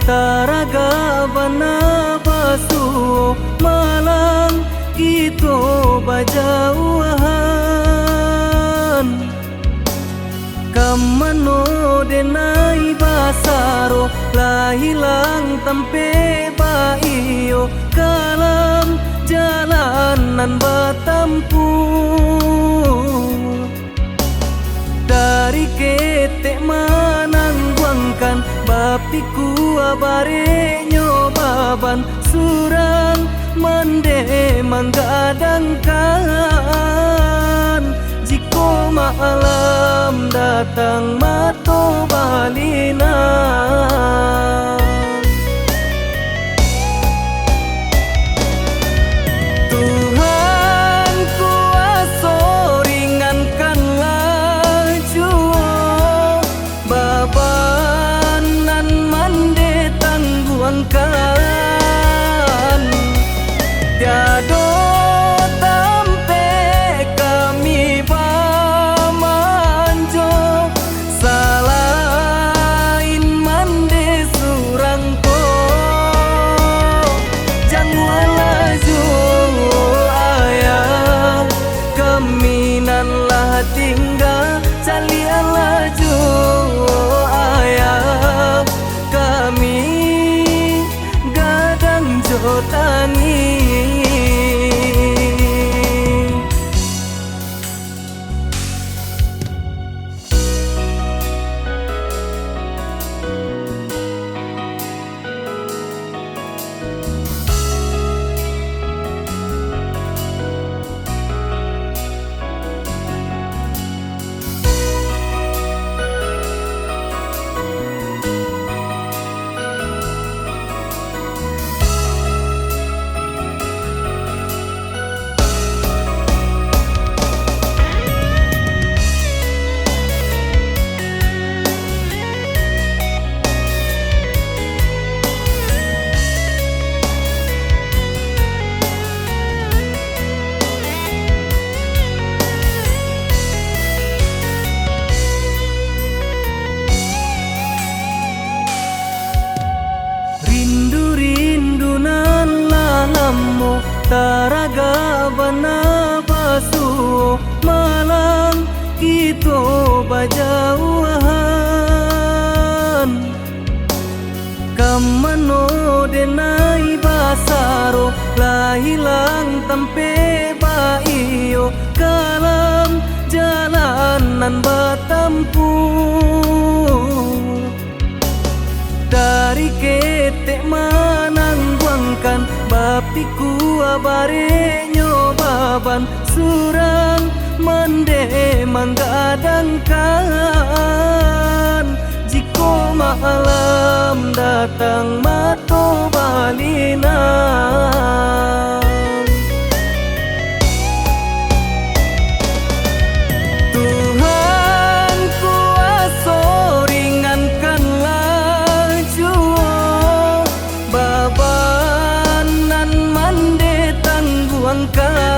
taraga bana basu malang kito bajauhan kamano denai basaro lahilang tampe baiyo kalam jalanan batampu dari ketek manangguangkan bapiku abare nyobaban surang mande manggadangkan jiko malam datang mato balina kan tiado tampe kami pamanjo salain mande surangko jangan laju ayah kaminan lah tinggal calian laju ayah kami jotangi taraga bana basu malang kito bajauhan kamano denai basaro lahilang tampe baiyo kalam jalanan batampu dari ketek manangguangkan bapiku abare nyobaban surang mande manggadangkan jiko malam datang mato balina kan